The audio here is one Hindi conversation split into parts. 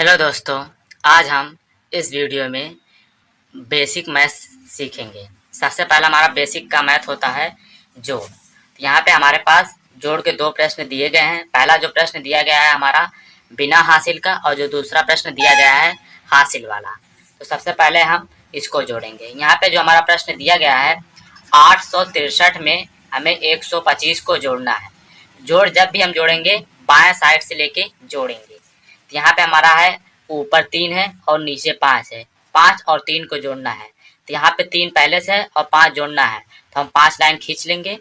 हेलो दोस्तों, आज हम इस वीडियो में बेसिक मैथ्स सीखेंगे। सबसे पहला हमारा बेसिक का मैथ होता है जोड़। यहाँ पे हमारे पास जोड़ के दो प्रश्न दिए गए हैं। पहला जो प्रश्न दिया गया है हमारा बिना हासिल का, और जो दूसरा प्रश्न दिया गया है हासिल वाला। तो सबसे पहले हम इसको जोड़ेंगे। यहाँ पे जो हमारा प्रश्न दिया गया है 863 में हमें 125 को जोड़ना है। जोड़ जब भी हम जोड़ेंगे बाएं साइड से लेके जोड़ेंगे। यहाँ पे हमारा है ऊपर 3 है और नीचे 5 है। 5 और 3 को जोड़ना है, तो यहाँ पे 3 पहले से है और 5 जोड़ना है, तो हम 5 लाइन खींच लेंगे।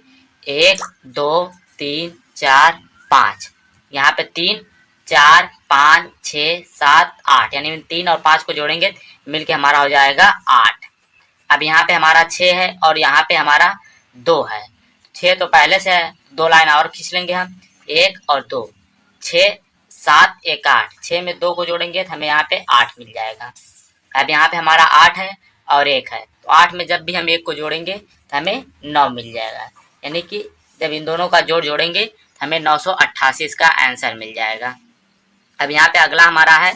1 2 3 4 5। यहाँ पे 3 4 5 6 7 8, यानी 3 और 5 को जोड़ेंगे मिलके हमारा हो जाएगा 8। अब यहाँ पे हमारा 6 है और यहाँ पे हमारा 2 है। 6 तो पहले से है, 2 लाइन और खींच लेंगे हम, 1 और 2। 6 7 1 8। 6 में 2 को जोड़ेंगे तो हमें यहाँ पे 8 मिल जाएगा। अब यहाँ पे हमारा 8 है और 1 है, तो 8 में जब भी हम 1 को जोड़ेंगे तो हमें 9 मिल जाएगा। यानी कि जब इन दोनों का जोड़ जोड़ेंगे तो हमें 988 इसका आंसर मिल जाएगा। अब यहाँ पे अगला हमारा है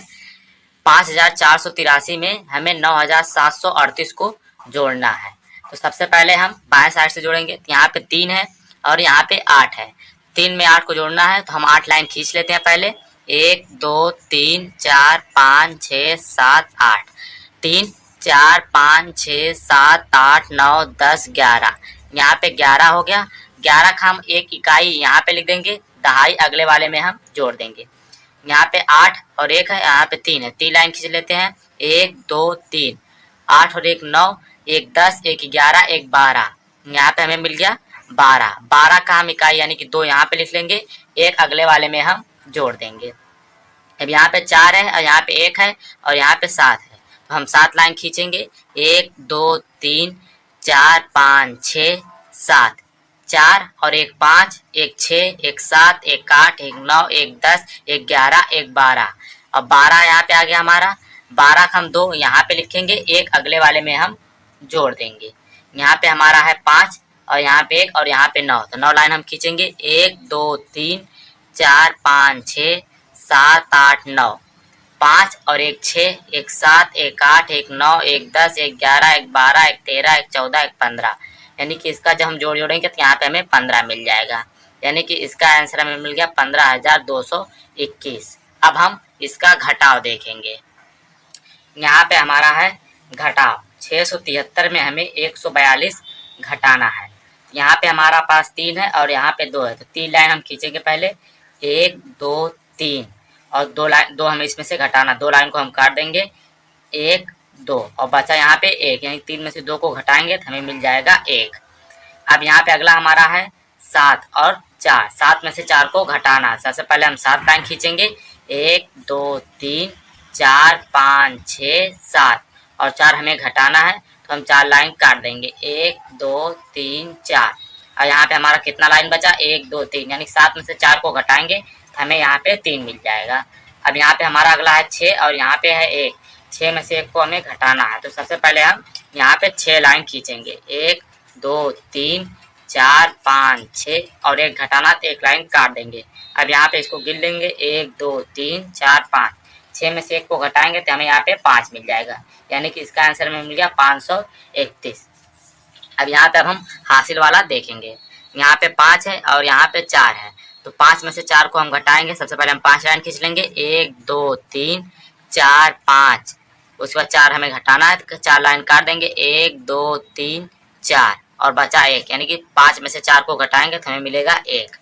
5483 में हमें 9738 को जोड़ना है। तो सबसे पहले हम बाएं साइड से जोड़ेंगे। तो यहाँ पे 3 है और यहाँ पे 8 है। 3 में 8 को जोड़ना है, तो हम 8 लाइन खींच लेते हैं पहले। 1 2 3 4 5 6 7 8। 3 4 5 6 7 8 9 10 11। यहाँ पे 11 हो गया। 11 का हम एक इकाई यहाँ पे लिख देंगे, दहाई अगले वाले में हम जोड़ देंगे। यहाँ पे 8 और 1 है, यहाँ पे 3 है। 3 लाइन खींच लेते हैं। 1 2 3। 8 और 1 9, 1 10, 1 11, 1 12। यहाँ पे हमें मिल गया 12। 12 का हम इकाई यानी कि 2 यहाँ पे लिख लेंगे, एक अगले वाले में हम जोड़ देंगे। अब यहाँ पे 4 है और यहाँ पे 1 है और यहाँ पे 7 है, तो हम 7 लाइन खींचेंगे। 1 2 3 4 5 6 7। 4 और 1 5, 1 6, 1 7, 1 8, 1 9, 1 10, 1 11, 1 12। अब 12 यहाँ पे आ गया हमारा। 12 का हम 2 यहाँ पे लिखेंगे, एक अगले वाले में हम जोड़ देंगे। यहाँ पे हमारा है 5 और यहाँ पे 1 और यहाँ पे 9, तो 9 लाइन हम खींचेंगे। 1 2 3 4 5 6 7 8 9। 5 और 1 6, 1 7, 1 8, 1 9, 1 10, 1 11, 1 12, 1 13, 1 14, 1 15। यानी कि इसका जब हम जोड़ जोड़ेंगे तो यहाँ पे हमें 15 मिल जाएगा। यानी कि इसका आंसर हमें मिल गया 15,221। अब हम इसका घटाव देखेंगे। यहाँ पे हमारा है घटाव 673 में हमें 142 घटाना है। यहाँ पे हमारा पास 3 है और यहाँ पे 2 है, तो 3 लाइन हम खींचेंगे पहले। 1 2 3 और 2 लाइन, 2 हमें इसमें से घटाना, 2 लाइन को हम काट देंगे। 1 2 और बचा यहाँ पे 1, यानी 3 में से 2 को घटाएंगे तो हमें मिल जाएगा 1। अब यहाँ पे अगला हमारा है 7 और 4। 7 में से 4 को घटाना है। सबसे पहले हम 7 लाइन खींचेंगे। 1 2 3 4 5 6 7 और 4 हमें घटाना है, तो हम 4 लाइन काट देंगे। 1 2 3 4 और यहाँ पे हमारा कितना लाइन बचा? 1 2 3, यानी 7 में से 4 को घटाएंगे तो हमें यहाँ पे 3 मिल जाएगा। अब यहाँ पे हमारा अगला है 6 और यहाँ पे है 1। 6 में से 1 को हमें घटाना है, तो सबसे पहले हम यहाँ पे 6 लाइन खींचेंगे। 1 2 3 4 5 6 और 1 घटाना, तो 1 लाइन काट देंगे। अब यहाँ पे इसको गिन लेंगे। 1 2 3 4 5। 6 में से 1 को घटाएंगे तो हमें यहाँ पे 5 मिल जाएगा। यानी कि इसका आंसर में मिल गया 531। अब यहाँ पे अब हम हासिल वाला देखेंगे। यहाँ पे 5 है और यहाँ पे 4 है, तो 5 में से 4 को हम घटाएंगे। सबसे पहले हम 5 लाइन खींच लेंगे। 1 2 3 4 5। उसके बाद 4 हमें घटाना है, तो 4 लाइन काट देंगे। 1 2 3 4 और बचा 1, यानी कि 5 में से 4 को घटाएंगे तो हमें मिलेगा 1।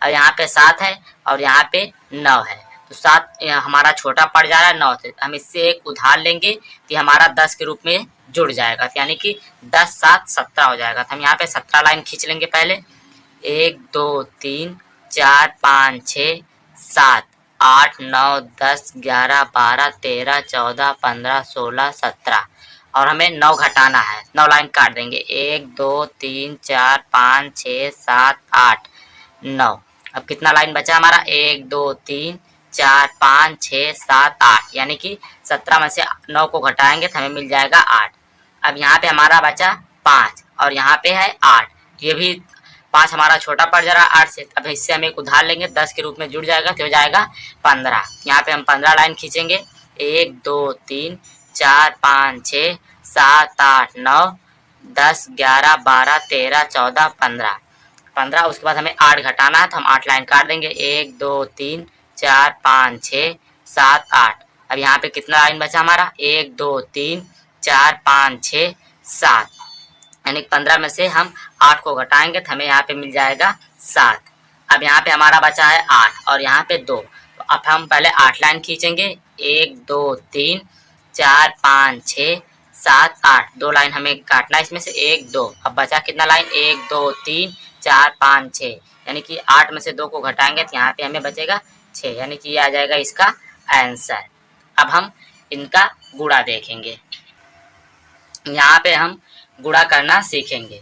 और यहाँ पे 7 है और यहाँ पे 9 है, तो 7 हमारा छोटा पड़ जा रहा है 9 से। हम इससे एक उधार लेंगे कि हमारा 10 के रूप में जुड़ जाएगा, यानी कि 10 7 17 हो जाएगा। तो हम यहाँ पे 17 लाइन खींच लेंगे पहले। 1 2 3 4 5 6 7 8 9 10 11 12 13 14 15 16 17 और हमें 9 घटाना है। 9 लाइन काट देंगे। 1 2 3 4 5 6 7 8 9। अब कितना लाइन बचा हमारा? 1 2 3 4 5 6 7 8, यानी कि 17 में से 9 को घटाएंगे तो हमें मिल जाएगा 8। अब यहाँ पे हमारा बचा 5 और यहाँ पे है 8। ये भी 5 हमारा छोटा पड़ जा रहा है 8 से। अब इससे हम एक उधार लेंगे, 10 के रूप में जुड़ जाएगा तो हो जाएगा 15। यहाँ पे हम 15 लाइन खींचेंगे। 1 2 3 4 5 6 7 8 9 10 11 12 13 14 15 15। उसके बाद हमें 8 घटाना है तो हम 8 लाइन काट देंगे। 1 2 3 4 5 6 7 8। अब यहाँ पे कितना लाइन बचा हमारा? 1 2 3 4 5 6 7, यानी 15 में से हम 8 को घटाएंगे तो हमें यहाँ पे मिल जाएगा 7। अब यहाँ पे हमारा बचा है 8 और यहाँ पे 2। तो अब हम पहले 8 लाइन खींचेंगे। 1 2 3 4 5 6 7 8, 2 लाइन हमें काटना है इसमें से। 1 2। अब बचा कितना लाइन? 1 2 3 4 5 6, यानी कि 8 में से 2 को घटाएंगे तो यहाँ पे हमें बचेगा 6, यानी कि ये आ जाएगा इसका आंसर। अब हम इनका गुणा देखेंगे। यहाँ पे हम गुणा करना सीखेंगे।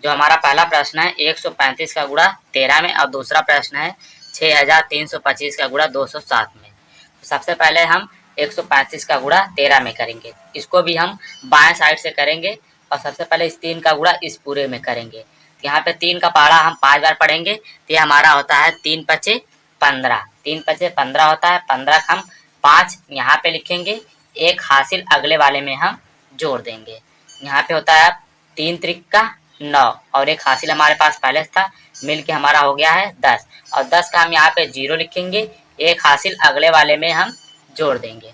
जो हमारा पहला प्रश्न है 135 का गुणा 13 में, और दूसरा प्रश्न है 6325 का गुणा 207 में। तो सबसे पहले हम 135 का गुणा 13 में करेंगे। इसको भी हम बाएं साइड से करेंगे और सबसे पहले इस 3 का गुणा इस पूरे में करेंगे। तो यहाँ पे 3 का पहाड़ा हम 5 बार पढ़ेंगे तो ये हमारा होता है 3 पचे 15। 3 पचे 15 होता है। 15 हम 5 यहाँ पे लिखेंगे, एक हासिल अगले वाले में हम जोड़ देंगे। यहाँ पे होता है 3 त्रिक 9 और एक हासिल हमारे पास पहले था, मिल के हमारा हो गया है 10। और 10 का हम यहाँ पे 0 लिखेंगे, एक हासिल अगले वाले में हम जोड़ देंगे।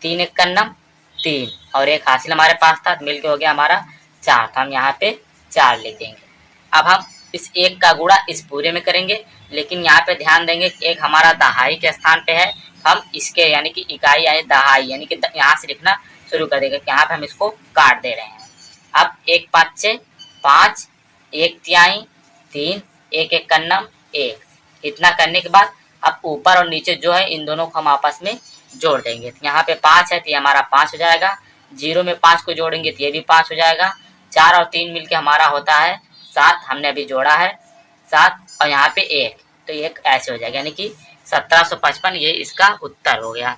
3 एक कन्नम 3 और एक हासिल हमारे पास था, मिल के हो गया हमारा 4। तो हम यहाँ पे 4 लिख देंगे। अब हम इस 1 का गुणा इस पूरे में करेंगे, लेकिन यहाँ पे ध्यान देंगे कि 1 हमारा दहाई के स्थान पे है। हम इसके यानी कि इकाई यानी दहाई यानी कि यहाँ से लिखना शुरू कर देंगे। यहाँ पे हम इसको काट दे रहे हैं। अब 1 5 6 5, 1 तिहाई 3, 1 एक कन्नम 1। इतना करने के बाद अब ऊपर और नीचे जो है इन दोनों को हम आपस में जोड़ देंगे। तो यहाँ पे 5 है तो ये हमारा 5 हो जाएगा। 0 में 5 को जोड़ेंगे तो ये भी 5 हो जाएगा। 4 और 3 मिलके हमारा होता है 7, हमने अभी जोड़ा है 7, और यहाँ पे 1 तो ये ऐसे हो जाएगा, यानी कि 1755 ये इसका उत्तर हो गया।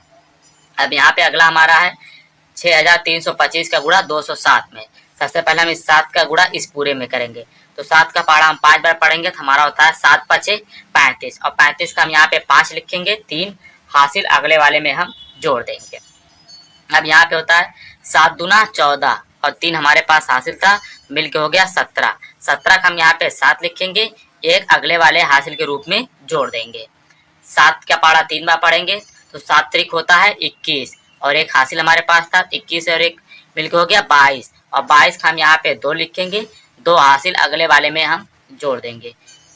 अब यहाँ पे अगला हमारा है 6325 का गुणा 207 में। सबसे पहले हम इस 7 का गुणा इस पूरे में करेंगे। तो 7 का पहाड़ा हम 5 बार पढ़ेंगे तो हमारा होता है 7 पचे 35, और 35 का हम यहाँ पे 5 लिखेंगे, 3 हासिल अगले वाले में हम जोड़ देंगे। अब यहाँ पे होता है 7 दूना 14 और 3 हमारे पास हासिल था, मिल के हो गया 17। 17 का हम यहाँ पे 7 लिखेंगे, एक अगले वाले हासिल के रूप में जोड़ देंगे। 7 का पहाड़ा 3 बार पढ़ेंगे तो 7 त्रिक होता है 21 और एक हासिल हमारे पास था 21 और एक मिलकर हो गया 22, और 22 का हम यहाँ पे 2 लिखेंगे, 2 हासिल अगले वाले में हम जोड़ देंगे।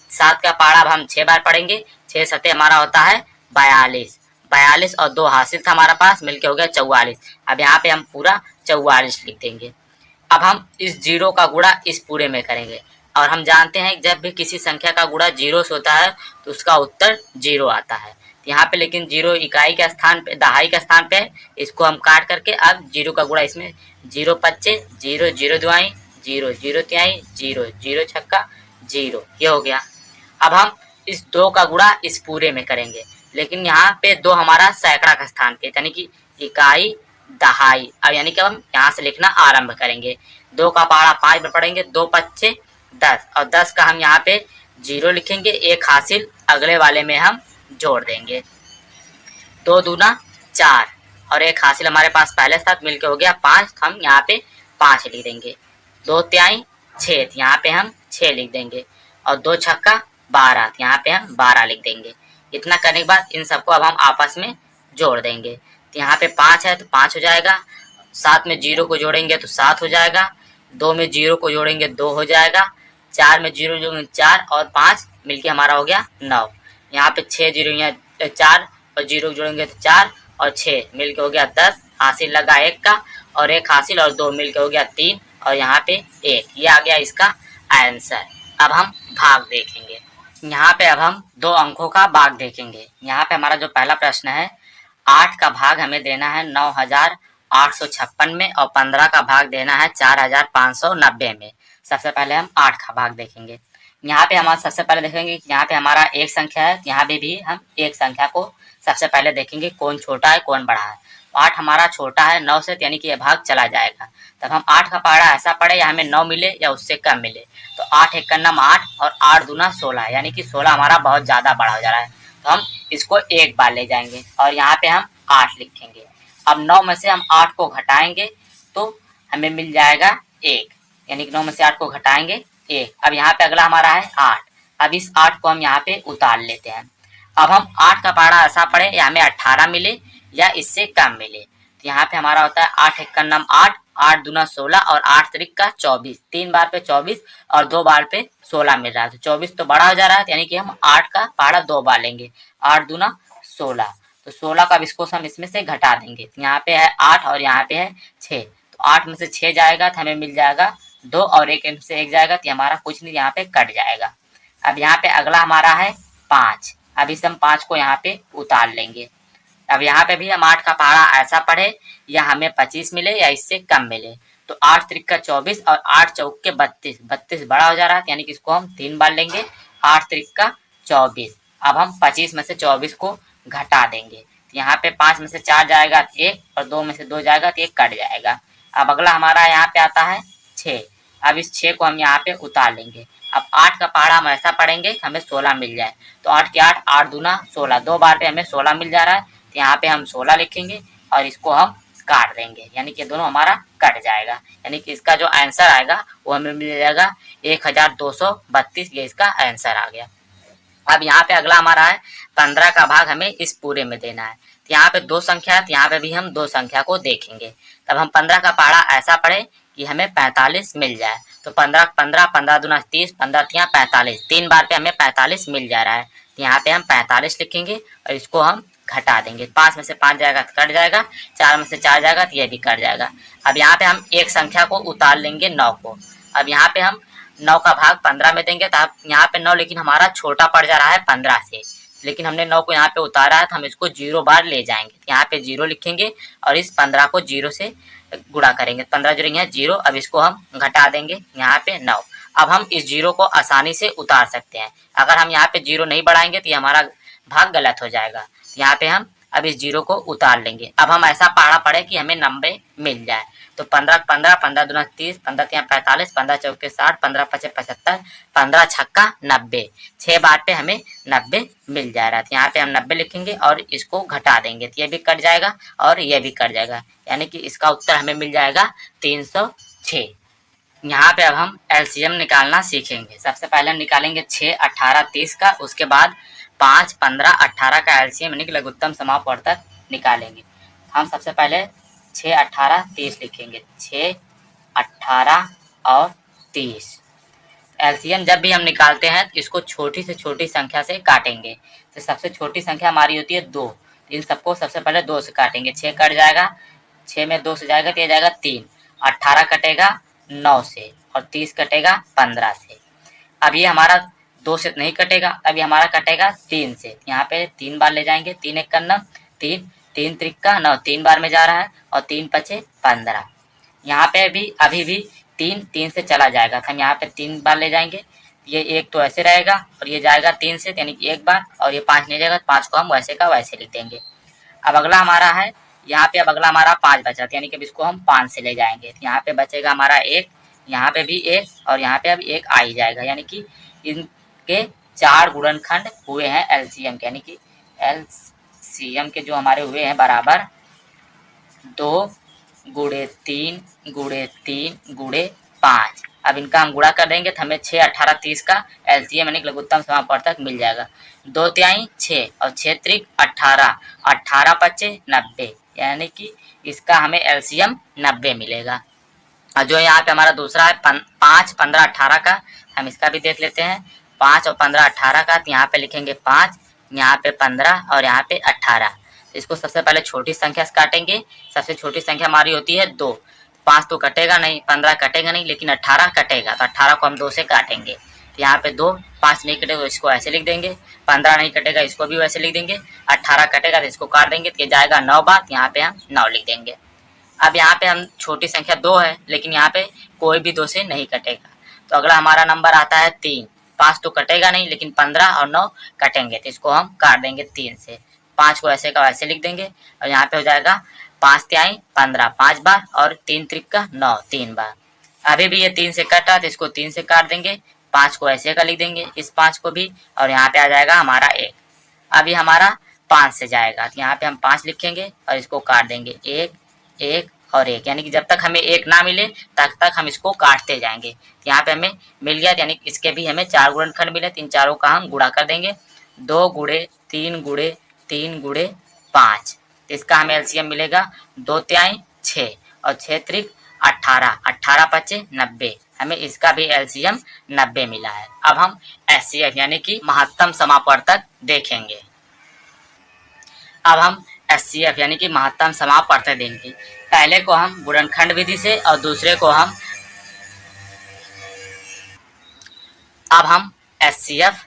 7 का पहाड़ा अब हम 6 बार पढ़ेंगे, 6 सते हमारा होता है 42, 42 और 2 हासिल था हमारा पास, मिलके हो गया 44। अब यहाँ पे हम पूरा 44 लिख देंगे। अब हम इस 0 का गुणा इस पूरे में करेंगे, और हम जानते हैं जब भी किसी संख्या का गुणा 0 से होता है तो उसका उत्तर 0 आता है। यहाँ पे लेकिन 0 इकाई के स्थान पे, दहाई के स्थान पे, इसको हम काट करके अब 0 का गुणा इसमें 0 पच्चे 0, 0 दुआई 0, 0 तिहाई 0, 0 छक्का 0, ये हो गया। अब हम इस 2 का गुणा इस पूरे में करेंगे, लेकिन यहाँ पे 2 हमारा सैकड़ा का स्थान पे, यानी कि इकाई दहाई। अब यानी कि हम यहाँ से लिखना आरंभ करेंगे। 2 का पहाड़ा 5 में पढ़ेंगे, 2 पच्चे 10 और 10 का हम यहाँ पे 0 लिखेंगे, एक हासिल अगले वाले में हम जोड़ देंगे। 2 दूना 4 और एक हासिल हमारे पास पहले साथ मिलके हो गया 5, हम यहाँ पे 5 लिख देंगे। 2 तिहाई 6, यहाँ पे हम 6 लिख देंगे, और 2 छक्का 12, यहाँ पे हम 12 लिख देंगे। इतना करने के बाद इन सबको अब हम आपस में जोड़ देंगे। तो यहाँ पे 5 है तो 5 हो जाएगा, 7 में 0 को जोड़ेंगे तो 7 हो जाएगा, 2 में 0 को जोड़ेंगे 2 हो जाएगा, 4 में 0 जोड़ेंगे 4 और 5 मिलके हमारा हो गया 9। यहाँ पे 6 0 यहाँ 4 और 0 जोड़ेंगे तो 4 और 6 मिलके हो गया 10, हासिल लगा 1 का और एक हासिल और 2 मिलके हो गया 3, और यहाँ पे 1, ये आ गया इसका आंसर। अब हम भाग देखेंगे। यहाँ पे अब हम 2 अंकों का भाग देखेंगे। यहाँ पे हमारा जो पहला प्रश्न है 8 का भाग हमें देना है 9856 में, और 15 का भाग देना है 4590 में। सबसे पहले हम 8 का भाग देखेंगे। यहाँ पे हमारा सबसे पहले देखेंगे यहाँ पे हमारा एक संख्या है, यहाँ पे भी हम एक संख्या को सबसे पहले देखेंगे कौन छोटा है कौन बड़ा है। 8 हमारा छोटा है 9 से, यानी कि यह भाग चला जाएगा। तब हम 8 का पहाड़ा ऐसा पड़े या हमें 9 मिले या उससे कम मिले। तो 8 एक कन्नम 8 और 8 दूना 16, यानी कि 16 हमारा बहुत ज़्यादा बड़ा हो जा रहा है, तो हम इसको एक बार ले जाएंगे और यहाँ पे हम 8 लिखेंगे। अब 9 में से हम 8 को घटाएंगे तो हमें मिल जाएगा 1, यानी कि 9 में से 8 को घटाएंगे 1। अब यहाँ पे अगला हमारा है 8। अब इस 8 को हम यहाँ पे उतार लेते हैं। अब हम 8 का पहाड़ा ऐसा पढ़े या हमें 18 मिले या इससे कम मिले। तो यहाँ पे हमारा होता है 8 एकम 8, 8 दूना 16 और 8 त्रिक का 24। 3 बार पे 24 और 2 बार पे 16 मिल रहा है। तो 24 तो बड़ा हो जा रहा है, यानी कि हम 8 का पहाड़ा 2 बार लेंगे। 8 दूना 16, तो 16 का विस्कोस हम इसमें से घटा देंगे। यहाँ पे है 8 और यहाँ पे है 6, तो 8 में से 6 जाएगा तो हमें मिल जाएगा 2 और 1 में से 1 जाएगा तो हमारा कुछ नहीं, यहाँ पे कट जाएगा। अब यहाँ पे अगला हमारा है 5। अब इस हम 5 को यहाँ पे उतार लेंगे। अब यहाँ पे भी हम 8 का पहाड़ा ऐसा पढ़े या हमें 25 मिले या इससे कम मिले। तो 8 त्रिक का 24 और 8 चौक के 32, 32 बड़ा हो जा रहा है, यानी कि इसको हम 3 बार लेंगे। 8 त्रिक का 24। अब हम 25 में से 24 को घटा देंगे। तो यहाँ पे 5 में से 4 जाएगा 1 और 2 में से 2 जाएगा तो 1 कट जाएगा। अब अगला हमारा यहाँ पे आता है 6। अब इस 6 को हम यहाँ पे उतार लेंगे। अब 8 का पहाड़ा हम ऐसा पढ़ेंगे हमें 16 मिल जाए। तो 8 के 8, 8 दूना 16, 2 बार पे हमें 16 मिल जा रहा है, तो यहाँ पे हम 16 लिखेंगे और इसको हम काट देंगे, यानी कि दोनों हमारा कट जाएगा। यानी कि इसका जो आंसर आएगा वो हमें मिल जाएगा 1232। ये इसका आंसर आ गया। अब यहाँ पे अगला हमारा है 15 का भाग हमें इस पूरे में देना है। तो यहाँ पे 2 संख्या है, तो यहाँ पे भी हम 2 संख्या को देखेंगे। तब हम 15 का पहाड़ा ऐसा पढ़े कि हमें 45 मिल जाए। तो 15 15, 15 दूना 30, 15 तिया 45, 3 बार पे हमें 45 मिल जा रहा है। तो यहाँ पे हम 45 लिखेंगे और इसको हम घटा देंगे। 5 में से 5 जाएगा तो कट जाएगा, 4 में से 4 जाएगा तो ये भी कट जाएगा। अब यहाँ पे हम एक संख्या को उतार लेंगे 9 को। अब यहाँ पे हम 9 का भाग 15 में देंगे, तो यहाँ पे 9 लेकिन हमारा छोटा पड़ जा रहा है 15 से, लेकिन हमने 9 को यहाँ पे उतारा है तो हम इसको 0 बार ले जाएंगे। यहाँ पे 0 लिखेंगे और इस 15 को 0 से गुणा करेंगे। 15 जोड़ेंगे यहाँ 0। अब इसको हम घटा देंगे यहाँ पे 9। अब हम इस 0 को आसानी से उतार सकते हैं। अगर हम यहाँ पे 0 नहीं बढ़ाएंगे तो ये हमारा भाग गलत हो जाएगा। यहाँ पे हम अब इस 0 को उतार लेंगे। अब हम ऐसा पहाड़ा पढ़े कि हमें 90 मिल जाए। तो 15 15, 15 दूना 30, 15 तिया 45, 15 चौके 60, 15 पचे 75, 15 छक्का 90, 6 बार पे हमें 90 मिल जा रहा है। यहाँ पे हम 90 लिखेंगे और इसको घटा देंगे तो ये भी कट जाएगा और ये भी कट जाएगा, यानी कि इसका उत्तर हमें मिल जाएगा 306। यहाँ पे अब हम एलसीएम निकालना सीखेंगे। सबसे पहले हम निकालेंगे 6, 18, 30 का, उसके बाद 5, 15, 18 का एलसीएम यानी कि लघुत्तम समापवर्तक निकालेंगे। हम सबसे पहले 6, 18, 30 लिखेंगे। 6, 18 और 30। एलसीएम जब भी हम निकालते हैं तो इसको छोटी से छोटी संख्या से काटेंगे। तो सबसे छोटी संख्या हमारी होती है 2, इन सबको सबसे पहले 2 से काटेंगे। 6 कट जाएगा, 6 में 2 से जाएगा तो ये जाएगा 3। 18 कटेगा 9 से और 30 कटेगा 15 से। अब ये हमारा 2 से नहीं कटेगा, अब ये हमारा कटेगा 3 से। यहाँ पे 3 बार ले जाएंगे। 3 एक करना 3, 3 त्रिक का 9, 3 बार में जा रहा है और 3 पचे 15। यहाँ पे भी अभी भी 3 से चला जाएगा, हम यहाँ पे 3 बार ले जाएंगे। ये 1 तो ऐसे रहेगा और ये जाएगा 3 से, यानी कि 1 बार, और ये 5 नहीं जाएगा, 5 को हम वैसे का वैसे लिख देंगे। अब अगला हमारा है यहाँ पे, अब अगला हमारा 5 बचा, यानी कि अब इसको हम 5 से ले जाएंगे। यहाँ पे बचेगा हमारा 1, यहाँ पे भी 1 और यहाँ पे अब 1 आ ही जाएगा, यानी कि इनके 4 गुणनखंड हुए हैं एलसीएम के, यानी कि एलसीएम के जो हमारे हुए हैं बराबर 2 गुणे 3 गुणे 3 गुणे 5। अब इनका हम गुणा कर देंगे तो हमें 6, 18, 30 का एलसीएम यानी कि लघुत्तम समापवर्तक मिल जाएगा। 2 तिहाई 6 और 6 त्रिक 18, 18 पचे 90, यानी कि इसका हमें एलसीएम 90 मिलेगा। और जो यहाँ पे हमारा दूसरा है 5, 15, 18 का, हम इसका भी देख लेते हैं। 5 और 15, 18 का, तो यहाँ पे लिखेंगे 5, यहाँ पे 15 और यहाँ पे 18। इसको सबसे पहले छोटी संख्या से काटेंगे। सबसे छोटी संख्या हमारी होती है 2। 5 तो कटेगा नहीं, 15 कटेगा नहीं, लेकिन 18 कटेगा, तो 18 को हम 2 से काटेंगे। तो यहाँ पे 2, 5 नहीं कटेगा तो इसको ऐसे लिख देंगे। 15 नहीं कटेगा, इसको भी वैसे लिख देंगे। 18 कटेगा तो इसको काट देंगे, तो ये जाएगा 9 बार, यहाँ पे हम 9 लिख देंगे। अब यहाँ पे हम छोटी संख्या 2 है, लेकिन यहाँ पे कोई भी 2 से नहीं कटेगा, तो अगला हमारा नंबर आता है 3। 5 तो कटेगा नहीं, लेकिन 15 और 9 कटेंगे, तो इसको हम काट देंगे 3 से। 5 को ऐसे का वैसे लिख देंगे और यहाँ पे हो जाएगा 5 तिहाई 15 5 बार और 3 त्रिक का 9 3 बार। अभी भी ये 3 से कटा तो इसको 3 से काट देंगे। 5 को ऐसे का लिख देंगे, इस 5 को भी, और यहाँ पे आ जाएगा हमारा 1। अभी हमारा 5 से जाएगा। तो यहाँ पे हम 5 लिखेंगे और इसको काट देंगे, 1 1 और 1, यानी कि जब तक हमें 1 ना मिले तब तक हम इसको काटते जाएंगे। तो यहाँ पे हमें मिल गया, यानी कि इसके भी हमें 4 गुणनखंड मिले, इन चारों का हम गुणा कर देंगे, 2 गुणे 3 गुणे 3 गुणे 5। इसका हमें एलसीएम मिलेगा 2 तिहाई 6 और 6 त्रिक 18, 18 पचे 90, हमें इसका भी एलसीएम 90 मिला है। अब हम एचसीएफ यानी कि महत्तम समापवर्तक देखेंगे। अब हम एचसीएफ यानी कि महत्तम समापवर्तक देंगे। पहले को हम गुणनखंड विधि से और दूसरे को हम एचसीएफ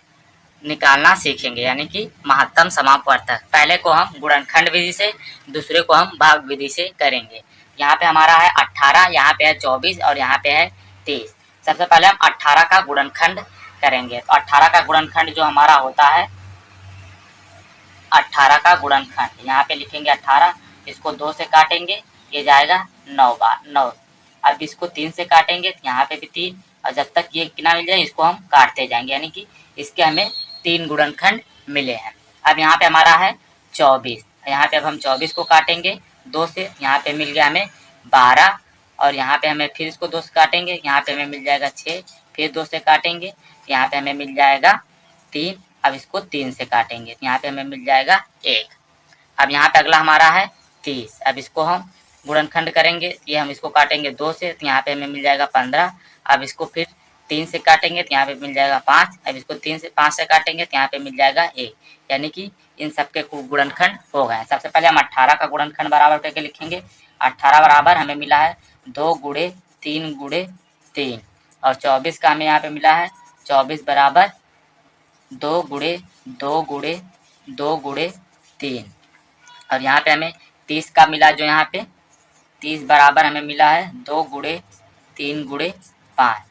निकालना सीखेंगे, यानी कि महत्तम समापवर्तक। पहले को हम गुणनखंड विधि से, दूसरे को हम भाग विधि से करेंगे। यहाँ पे हमारा है 18, यहाँ पे है 24 और यहाँ पे है 30। सबसे पहले हम 18 का गुणनखंड करेंगे। तो 18 का गुणनखंड जो हमारा होता है, 18 का गुणनखंड यहाँ पे लिखेंगे 18, इसको 2 से काटेंगे, ये जाएगा 9 बार 9। अब इसको 3 से काटेंगे, यहाँ पे भी 3, और जब तक ये किना मिल जाए इसको हम काटते जाएंगे, यानी कि इसके हमें 3 गुणनखंड मिले हैं। अब यहाँ पे हमारा है 24, यहाँ पे अब हम 24 को काटेंगे 2 से, यहाँ पे मिल गया हमें 12, और यहाँ पे हमें फिर इसको 2 से काटेंगे, यहाँ पे हमें मिल जाएगा 6, फिर 2 से काटेंगे, यहाँ पे हमें मिल जाएगा 3, अब इसको 3 से काटेंगे, यहाँ पे हमें मिल जाएगा 1। अब यहाँ पे अगला हमारा है 30, अब इसको हम गुणनखंड करेंगे, ये हम इसको काटेंगे 2 से, तो यहाँ पे हमें मिल जाएगा 15, अब इसको फिर 3 से काटेंगे, तो यहाँ पे मिल जाएगा 5, अब इसको 5 से काटेंगे, तो यहाँ पे मिल जाएगा 1, यानी कि इन सबके गुणनखंड हो गए। सबसे पहले हम 18 का गुणनखंड बराबर करके लिखेंगे। 18 बराबर हमें मिला है 2 गुणे 3 गुणे 3, और 24 का हमें यहाँ पे मिला है 24 बराबर 2 गुणे 2 गुणे 2 गुणे 3, और यहाँ पे हमें 30 का मिला, जो यहाँ पे 30 बराबर हमें मिला है 2 गुणे 3 गुणे 5,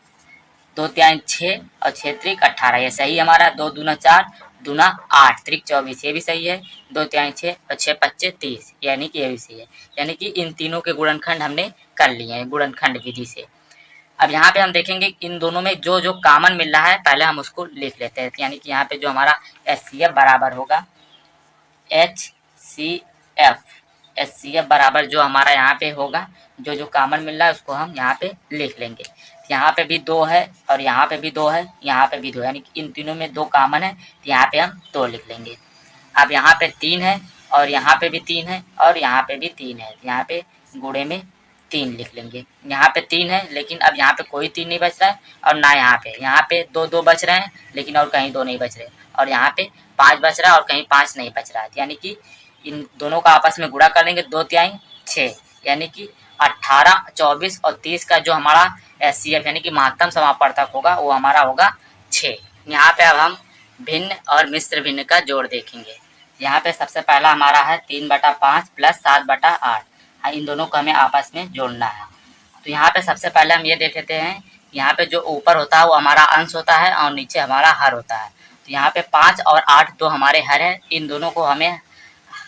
2 तिहाई 6 और 6 त्रिक 18, ये सही हमारा। 2 दूना 4 दूना 8 त्रिक 24, ये भी सही है। 2 तिहाई 6 और 6 पच्चे 30, यानी कि ये भी सही है। यानी कि इन तीनों के गुणनखंड हमने कर लिए हैं गुणनखंड विधि से। अब यहाँ पे हम देखेंगे इन दोनों में जो जो कॉमन मिल रहा है, पहले हम उसको लिख लेते हैं। यानी कि यहाँ पे जो हमारा एचसीएफ बराबर होगा, एचसीएफ बराबर जो हमारा यहाँ पे होगा, जो जो कॉमन मिल रहा है उसको हम यहाँ पे लिख लेंगे। यहाँ पे भी 2 है और यहाँ पे भी 2 है, यहाँ पे भी 2, यानी कि इन तीनों में 2 कॉमन है, तो यहाँ पे हम 2 लिख लेंगे। अब यहाँ पे 3 है और यहाँ पे भी 3 है और यहाँ पे भी 3 है, यहाँ पे गुणे में 3 लिख लेंगे। यहाँ पे 3 है लेकिन अब यहाँ पे कोई 3 नहीं बच रहा है, और ना यहाँ पे 2 बच रहे हैं, लेकिन और कहीं 2 नहीं बच रहे, और यहाँ पे 5 बच रहा है और कहीं 5 नहीं बच रहा है। यानी कि इन दोनों का आपस में गुणा कर लेंगे, 2 तिहाई 6, यानी कि 18, 24 और 30 का जो हमारा एचसीएफ यानी कि महत्तम समापवर्तक होगा वो हमारा होगा 6। यहाँ पे अब हम भिन्न और मिश्र भिन्न का जोड़ देखेंगे। यहाँ पे सबसे पहला हमारा है 3/5 प्लस 7/8, इन दोनों को हमें आपस में जोड़ना है। तो यहाँ पे सबसे पहले हम ये देख लेते हैं, यहाँ पे जो ऊपर होता है वो हमारा अंश होता है और नीचे हमारा हर होता है। तो यहाँ पे 5 और 8 दो हमारे हर है, इन दोनों को हमें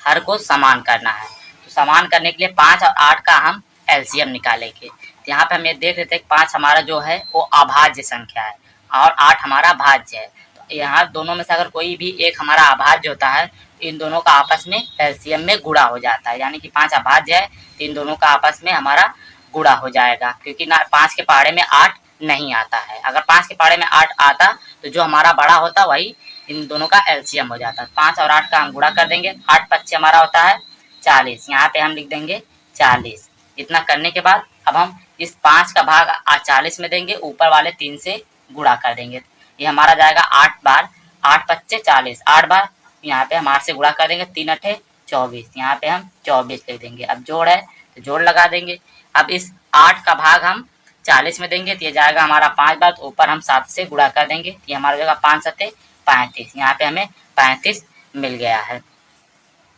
हर को समान करना है। तो समान करने के लिए 5 और 8 का हम एलसीएम निकालेंगे। तो यहाँ पे हम ये देख लेते हैं 5 हमारा जो है वो अभाज्य संख्या है और 8 हमारा भाज्य है। तो यहाँ दोनों में से अगर कोई भी एक हमारा अभाज्य होता है, इन दोनों का आपस में एलसीएम में गुणा हो जाता है। यानी कि 5 अभाज्य है तो इन दोनों का आपस में हमारा गुणा हो जाएगा, क्योंकि ना 5 के पहाड़े में 8 नहीं आता है। अगर 5 के पहाड़े में 8 आता तो जो हमारा बड़ा होता वही इन दोनों का एलसीएम हो जाता है। 5 और 8 का हम गुणा कर देंगे, 8 पच्चे हमारा होता है 40, यहाँ पे हम लिख देंगे 40। इतना करने के बाद अब हम इस 5 का भाग 40 में देंगे, ऊपर वाले 3 से गुणा कर देंगे। ये हमारा जाएगा 8 बार, 8 पच्चे 40, 8 बार यहाँ पे हम 8 से गुणा कर देंगे, 3 अठे 24, यहाँ पे हम 24 लिख देंगे। अब जोड़ है तो जोड़ लगा देंगे। अब इस 8 का भाग हम 40 में देंगे तो ये जाएगा हमारा 5 बार, तो ऊपर हम 7 से गुणा कर देंगे, ये हमारा जाएगा 5 सत्ते 35, यहाँ पे हमें 35 मिल गया है।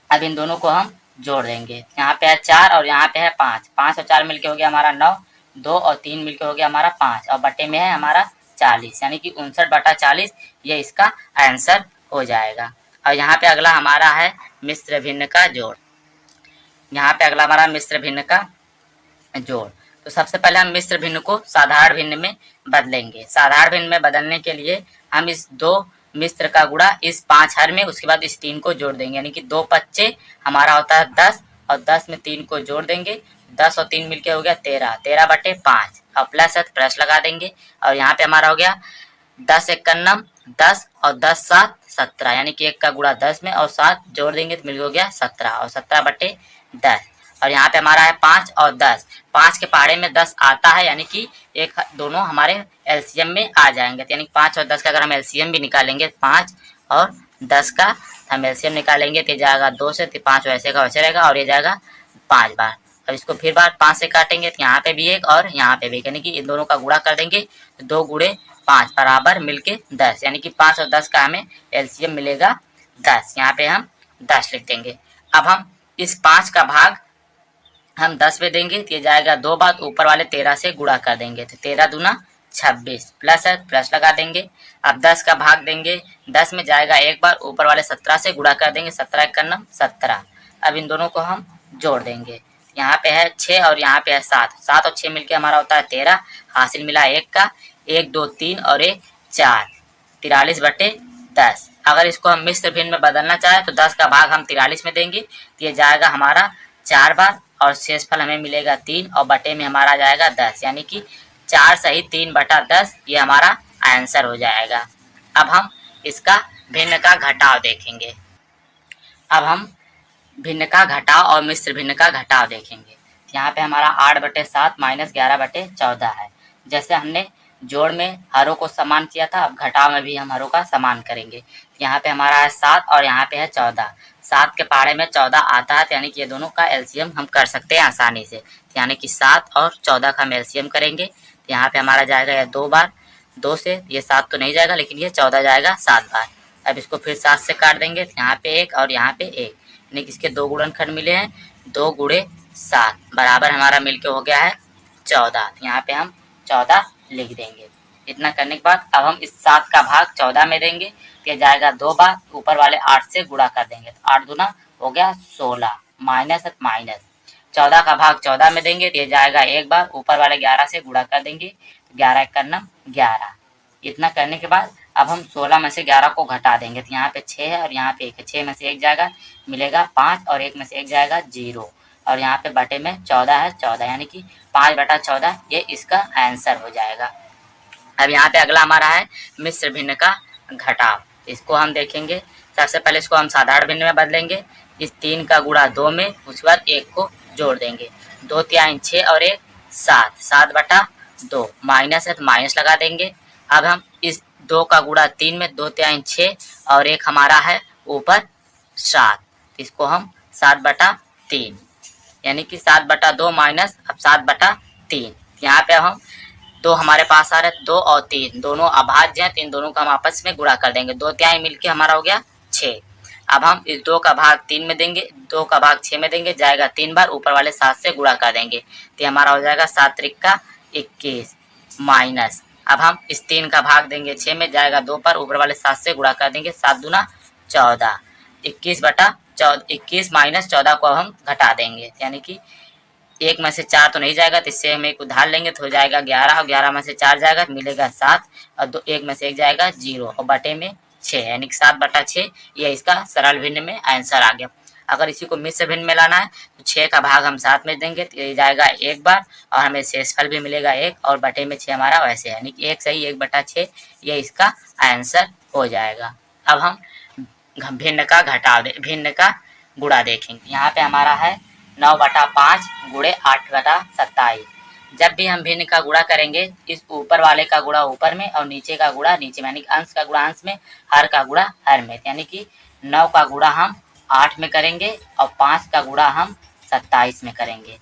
अब इन दोनों को हम जोड़ देंगे, यहाँ पे है 4 और यहाँ पे है 5, 5 और 4 मिलके हो गया हमारा 9, 2 और 3 मिलके हो गया हमारा 5, और बटे में है हमारा 40, यानी कि 59/40 ये इसका आंसर हो जाएगा। और यहाँ पे अगला हमारा है मिश्र भिन्न का जोड़। यहाँ पे अगला हमारा मिश्र भिन्न का जोड़। तो सबसे पहले हम मिश्र भिन्न को साधारण भिन्न में बदलेंगे। साधारण भिन्न में बदलने के लिए हम इस 2 मिश्र का गुणा इस 5 हर में, उसके बाद इस 3 को जोड़ देंगे, यानी कि 2 पच्चे हमारा होता है 10 और 10 में 3 को जोड़ देंगे, 10 और 3 मिलके हो गया 13, 13/5 और प्लस है प्लस लगा देंगे और यहाँ पे हमारा हो गया 10 एकन्नम 10 और 10 7 17, यानी कि 1 का गुणा 10 में और 7 जोड़ देंगे तो मिल हो गया 17 और 17/10 और यहाँ पे हमारा है 5 और 10, 5 के पहाड़े में 10 आता है, यानी कि एक दोनों हमारे एलसीएम में आ जाएंगे, तो यानी 5 और 10 का अगर हम एलसीएम भी निकालेंगे 5 और 10 का हम एलसीएम निकालेंगे तो जाएगा 2 से, तो 5 वैसे का वैसे रहेगा और ये जाएगा 5 बार। अब इसको फिर बार 5 से काटेंगे तो यहाँ पे भी एक और यहाँ पे भी, यानी कि इन दोनों का गुणा कर देंगे तो 2 गुणे 5 बराबर मिलके 10, यानी कि 5 और 10 का हमें एलसीएम मिलेगा 10, यहाँ पे हम 10 लिख देंगे। अब हम इस 5 का भाग हम 10 में देंगे तो ये जाएगा 2 बार, ऊपर वाले 13 से गुणा कर देंगे तो 13 दूना 26, प्लस है प्लस लगा देंगे। अब 10 का भाग देंगे, 10 में जाएगा 1 बार, ऊपर वाले 17 से गुणा कर देंगे, 17 एकन्नम 17। अब इन दोनों को हम जोड़ देंगे, यहाँ पे है 6 और यहाँ पे है 7, 7 और 6 मिलके हमारा होता है 13, हासिल मिला 1 का, 1 2 3 और 1 4, 43/10। अगर इसको हम मिश्र भिन्न में बदलना चाहे तो 10 का भाग हम 43 में देंगे तो ये जाएगा हमारा 4 बार और शेषफल हमें मिलेगा 3 और बटे में हमारा जाएगा 10, यानी कि 4 सही 3/10 ये हमारा आंसर हो जाएगा। अब हम इसका भिन्न का घटाव देखेंगे। अब हम भिन्न का घटाव और मिश्र भिन्न का घटाव देखेंगे। यहाँ पे हमारा 8/7 माइनस 11/14 है। जैसे हमने जोड़ में हरों को समान किया था, अब घटाव में भी हम हरों का समान करेंगे। यहाँ पे हमारा है 7 और यहाँ पे है 14, 7 के पहाड़े में 14 आता है, यानी कि ये दोनों का एलसीएम हम कर सकते हैं आसानी से, यानी कि 7 और 14 का हम एलसीएम करेंगे। यहाँ पे हमारा जाएगा यह 2 बार, 2 से ये 7 तो नहीं जाएगा लेकिन ये 14 जाएगा 7 बार। अब इसको फिर 7 से काट देंगे, यहाँ पे 1 और यहाँ पे 1, यानी कि इसके 2 गुणनखंड मिले हैं, 2 गुणे 7 बराबर हमारा मिलके हो गया है 14, यहाँ पे हम 14 लिख देंगे। इतना करने के बाद अब हम इस 7 का भाग 14 में देंगे तो जाएगा 2 बार, ऊपर वाले 8 से गुणा कर देंगे तो 8 दूना हो गया 16, माइनस 14 का भाग 14 में देंगे तो जाएगा 1 बार, ऊपर वाले 11 से गुणा कर देंगे, 11 एकन्नम 11। इतना करने के बाद अब हम 16 में से 11 को घटा देंगे तो यहाँ पे 6 है और यहाँ पे 1 है, 6 में से 1 जाएगा मिलेगा 5 और 1 में से 1 जाएगा 0 और यहाँ पे बटे में 14 है 14, यानी कि 5/14 ये इसका आंसर हो जाएगा। अब यहाँ पे अगला हमारा है मिश्र भिन्न का घटाव, इसको हम देखेंगे। सबसे पहले इसको हम साधारण भिन्न में बदलेंगे, इस 3 का गुणा 2 में, उसके बाद 1 को जोड़ देंगे, 2 3 6 और 1 7, 7/2 माइनस है तो माइनस लगा देंगे। अब हम इस 2 का गुणा 3 में, 2 3 6 और 1 हमारा है ऊपर 7, इसको हम 7/3, यानी कि 7/2 माइनस अब 7/3। यहाँ पे हम 2 हमारे पास आ रहे हैं, 2 और 3 दोनों अभाज्य हैं, तो इन दोनों का हम आपस में गुणा कर देंगे, 2 3 मिलके हमारा हो गया 6। अब हम इस 2 का भाग 3 में देंगे, 2 का भाग 6 में देंगे, जाएगा 3 बार, ऊपर वाले 7 से गुणा कर देंगे तो हमारा हो जाएगा 7 त्रिक 21 माइनस। अब हम इस 3 का भाग देंगे 6 में, जाएगा 2 पर, ऊपर वाले 7 से गुणा कर देंगे, 7 दूना 14, 21 माइनस 14 को हम घटा देंगे, यानी कि 1 में से 4 तो नहीं जाएगा तो इससे हम 1 उधार लेंगे तो हो जाएगा 11 और 11 में से 4 जाएगा तो मिलेगा 7 और 1 में से 1 जाएगा 0 और बटे में 6, यानी कि 7/6 ये इसका सरल भिन्न में आंसर आ गया। अगर इसी को मिश्र भिन्न में लाना है तो 6 का भाग हम 7 में देंगे तो ये जाएगा 1 बार और हमें शेषफल भी मिलेगा 1 और बटे में 6 हमारा वैसे, यानी कि 1 सही 1/6 ये इसका आंसर हो जाएगा। अब हम भिन्न का घटाव भिन्न का गुणा देखेंगे। यहाँ पे हमारा है 9/5 गुणे 8/27। जब भी हम भिन्न का गुणा करेंगे, इस ऊपर वाले का गुणा ऊपर में और नीचे का गुणा नीचे में, यानी कि अंश का गुणा अंश में, हर का गुणा हर में, यानी कि 9 का गुणा हम 8 में करेंगे और 5 का गुणा हम 27 में करेंगे।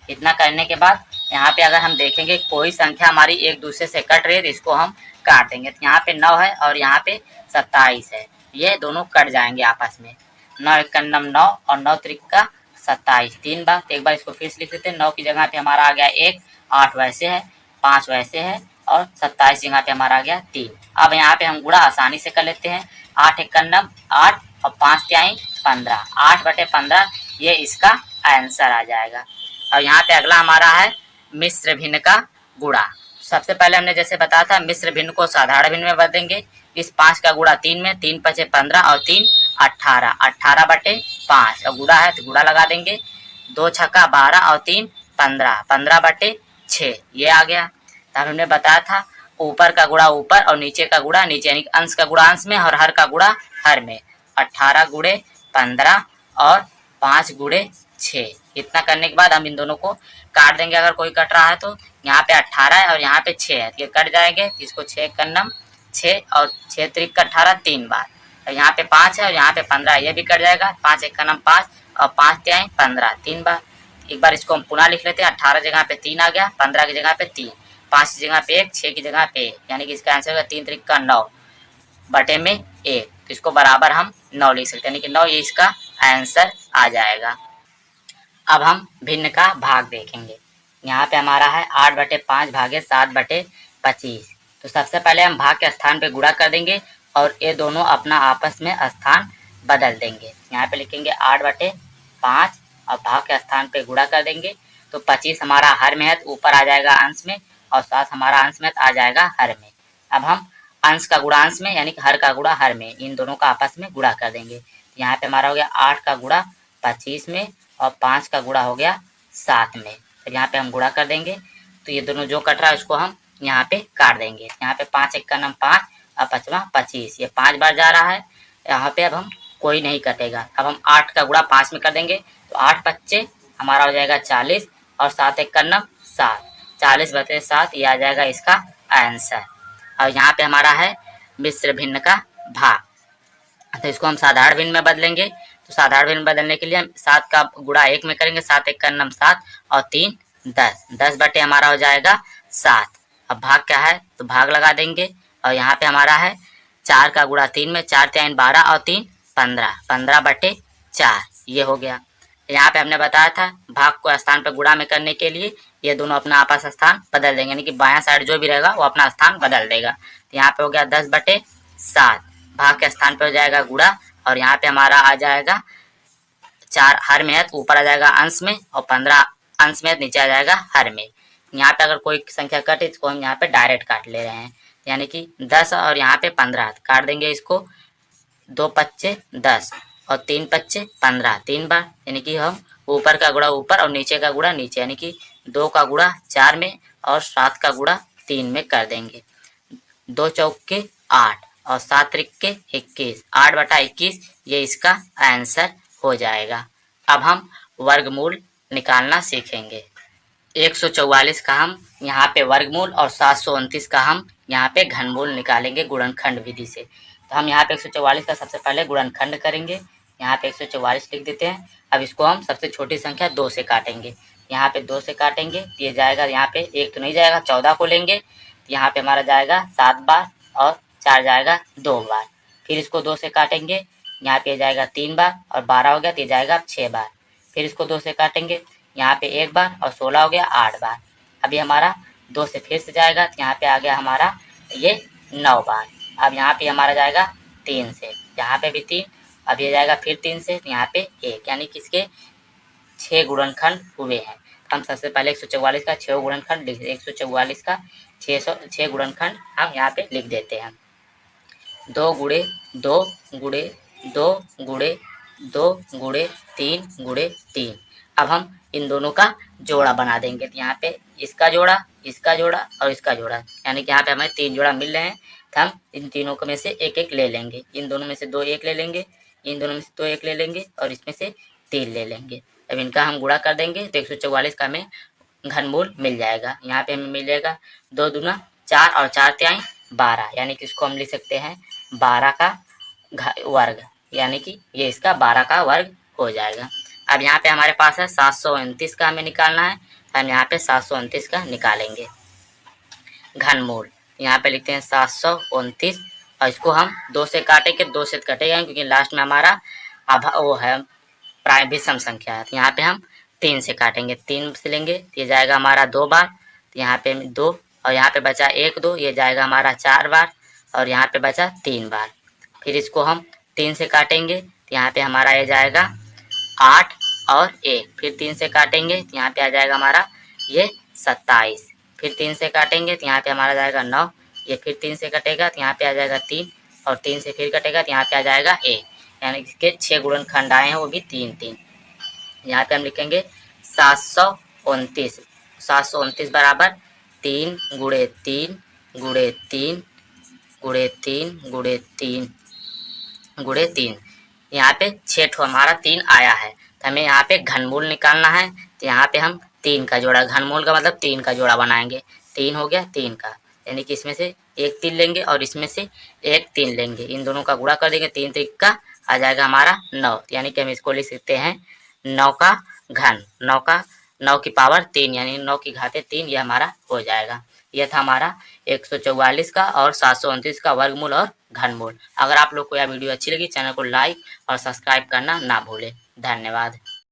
इतना करने के बाद यहाँ पे अगर हम देखेंगे कोई संख्या हमारी एक दूसरे से कट रही है तो इसको हम काट देंगे, तो यहाँ पे 9 है और यहाँ पे 27 है, ये दोनों कट जाएंगे आपस में, 9 एकन्नम 9 और 9 त्रिक 27, 3 बार। तो एक बार इसको फिर से लिख लेते हैं, 9 की जगह पे हमारा आ गया 1, 8 वैसे है, 5 वैसे है और 27 जगह पे हमारा आ गया 3। अब यहाँ पे हम गुणा आसानी से कर लेते हैं, 8 एकन्नम 8 और 5 तिहाई 15, 8/15 ये इसका आंसर आ जाएगा। और यहाँ पे अगला हमारा है मिश्र भिन्न का गुणा। सबसे पहले हमने जैसे बताया था मिश्र भिन्न को साधारण भिन्न में बदलेंगे, इस 5 का गुणा 3 में, 3 पचे 15 और 3 18, 18/5 और गुणा है तो गुणा लगा देंगे। 2 छक्का 12 और 3 15, 15/6 ये आ गया। तो हमने बताया था ऊपर का गुणा ऊपर और नीचे का गुणा नीचे, यानी अंश का गुणा अंश में और हर का गुणा हर में। 18 गुणे 15 और 5 गुणे 6। इतना करने के बाद हम इन दोनों को काट देंगे। अगर कोई कट रहा है तो यहाँ पे 18 है और यहाँ पे 6 है, ये कट जाएंगे। इसको 6 करना 6 और 6 त्रिक का 18 3 बार, और यहाँ पे 5 है और यहाँ पे 15 ये भी कट जाएगा। 5 एक का नाम 5 और 5 त्याई 15 3 बार। एक बार इसको हम पुनः लिख लेते हैं। 18 जगह पे 3 आ गया, 15 की जगह पे 3, 5 की जगह पे 1, 6 की जगह पे 1, यानी कि इसका आंसर होगा 3 त्रिक का 9 बटे में 1। तो इसको बराबर हम 9 लिख सकते हैं, यानी कि 9 ये इसका आंसर आ जाएगा। अब हम भिन्न का भाग देखेंगे। यहाँ पे हमारा है 8/5 भागे 7/25। तो सबसे पहले हम भाग के स्थान पे गुणा कर देंगे और ये दोनों अपना आपस में स्थान बदल देंगे। यहाँ पे लिखेंगे 8/5 और भाग के स्थान पे गुणा कर देंगे। तो 25 हमारा हर में है तो ऊपर आ जाएगा अंश में, और 7 हमारा अंश में तो आ जाएगा हर में। अब हम अंश का गुणा अंश में यानी कि हर का गुणा हर में, इन दोनों का आपस में गुणा कर देंगे। यहाँ पे हमारा हो गया 8 का गुणा 25 में और 5 का गुणा हो गया 7 में। तो यहाँ पे हम गुणा कर देंगे। तो ये दोनों जो कट रहा है उसको हम यहाँ पे काट देंगे। यहाँ पे 5 एक का नाम 5 और 5वां 25, ये 5 बार जा रहा है। यहाँ पे अब हम कोई नहीं कटेगा। अब हम 8 का गुणा 5 में कर देंगे। तो 8 पच्चे हमारा हो जाएगा 40 और 7 एक का नाम 7, 40/7 ये आ जाएगा इसका आंसर। और यहाँ पे हमारा है मिश्र भिन्न का भाग, तो इसको हम साधारण भिन्न में बदलेंगे। तो साधारण भिन्न बदलने के लिए हम 7 का गुणा 1 में करेंगे। 7 एक का नाम 7 और 3 10, 10 बटे हमारा हो जाएगा 7। अब भाग क्या है तो भाग लगा देंगे। और यहाँ पे हमारा है 4 का गुणा 3 में, 4 3 12 और 3 15, 15/4 ये हो गया। यहाँ पे हमने बताया था भाग को स्थान पर गुणा में करने के लिए ये दोनों अपना आपस स्थान बदल देंगे, यानी कि बायां साइड जो भी रहेगा वो अपना स्थान बदल देगा। तो यहाँ पे हो गया 10/7, भाग के स्थान पे हो जाएगा गुणा, और यहाँ पे हमारा आ जाएगा 4 हर में है तो ऊपर आ जाएगा अंश में, और 15 अंश में नीचे आ जाएगा हर में। यहाँ पे अगर कोई संख्या कटे इसको हम यहाँ पे डायरेक्ट काट ले रहे हैं, यानी कि 10 और यहाँ पे 15 काट देंगे इसको। 2 पच्चे 10 और 3 पच्चे 15 3 बार, यानी कि हम ऊपर का गुणा ऊपर और नीचे का गुणा नीचे, यानी कि 2 का गुणा 4 में और 7 का गुणा 3 में कर देंगे। 2 चौके 8 और 7 त्रिके 21, 8/21 ये इसका आंसर हो जाएगा। अब हम वर्गमूल निकालना सीखेंगे। 144 का हम यहाँ पे वर्गमूल और 729 का हम यहाँ पे घनमूल निकालेंगे गुणनखंड विधि से। तो हम यहाँ पे 144 का सबसे पहले गुणनखंड करेंगे। यहाँ पे 144 लिख देते हैं। अब इसको हम सबसे छोटी संख्या 2 से काटेंगे। यहाँ पे 2 से काटेंगे ये जाएगा, यहाँ पे 1 तो नहीं जाएगा, 14 को लेंगे। यहाँ पे हमारा जाएगा 7 बार और 4 जाएगा 2 बार। फिर इसको 2 से काटेंगे, यहाँ पे जाएगा 3 बार और 12 हो गया तो ये जाएगा 6 बार। फिर इसको 2 से काटेंगे, यहाँ पे 1 बार और 16 हो गया 8 बार। अभी हमारा 2 से फिर से जाएगा तो यहाँ पे आ गया हमारा ये 9 बार। अब यहाँ पे हमारा जाएगा 3 से, यहाँ पे भी 3, अब ये जाएगा फिर 3 से, तो यहाँ पे 1, यानी कि इसके 6 गुणनखंड हुए हैं। हम सबसे पहले 144 का 6 गुणनखंड लिख देते हैं। 144 का 6 गुणनखंड हम यहाँ पे लिख देते हैं। 2 गुणे 2 गुणे 2 गुणे 2 गुणे 3 गुणे 3। अब हम इन दोनों का जोड़ा बना देंगे। तो यहाँ पे इसका जोड़ा और इसका जोड़ा, यानी कि यहाँ पे हमें 3 जोड़ा मिल रहे हैं। तो हम इन तीनों में से एक एक ले लेंगे। इन दोनों में से 2 1 ले लेंगे, इन दोनों में से 2 1 ले लेंगे और इसमें से 3 ले लेंगे। अब इनका हम गुणा कर देंगे तो 144 का हमें घनमूल मिल जाएगा। यहाँ पे हमें मिल जाएगा 2 दूना 4 और 4 तिहाई 12, यानी कि इसको हम लिख सकते हैं 12 का वर्ग, यानी कि ये इसका 12 का वर्ग हो जाएगा। अब यहाँ पे हमारे पास है 729 का हमें निकालना है। हम यहाँ पे 729 का निकालेंगे घनमूल। यहाँ पे लिखते हैं 729 और इसको हम 2 से काटेंगे, 2 से कटेगा क्योंकि लास्ट में हमारा वो है विषम संख्या है। तो यहाँ पे हम 3 से काटेंगे, 3 से लेंगे तो ये जाएगा हमारा 2 बार। तो यहाँ पे 2 और यहाँ पे बचा 1 2, ये जाएगा हमारा 4 बार और यहाँ पे बचा 3 बार। फिर इसको हम 3 से काटेंगे तो यहाँ पे हमारा ये जाएगा 8 और 1, फिर 3 से काटेंगे तो यहाँ पे आ जाएगा हमारा ये 27, फिर 3 से काटेंगे तो यहाँ पे हमारा जाएगा 9, ये फिर 3 से कटेगा तो यहाँ पे आ जाएगा 3, और 3 से फिर कटेगा तो यहाँ पे आ जाएगा ए, यानी कि इसके 6 गुणनखंड आए हैं, वो भी 3 3। यहाँ पे हम लिखेंगे 729। 729 बराबर 3 गुणे 3 गुणे 3 गुणे 3 गुणे 3 गुणे 3। यहाँ पे 6 ठो हमारा 3 आया है, तो हमें यहाँ पे घनमूल निकालना है। तो यहाँ पे हम 3 का जोड़ा, घनमूल का मतलब 3 का जोड़ा बनाएंगे। 3 हो गया 3 का, यानी कि इसमें से एक 3 लेंगे और इसमें से एक 3 लेंगे, इन दोनों का गुणा कर देंगे। 3 3 का आ जाएगा हमारा 9, यानी कि हम इसको लिख सकते हैं 9 का घन, 9 की पावर 3, यानी 9 की घाते 3, यह हमारा हो जाएगा। यह था हमारा 144 का और 729 का वर्गमूल और घनमूल। अगर आप लोग को यह वीडियो अच्छी लगी, चैनल को लाइक और सब्सक्राइब करना ना भूलें। धन्यवाद।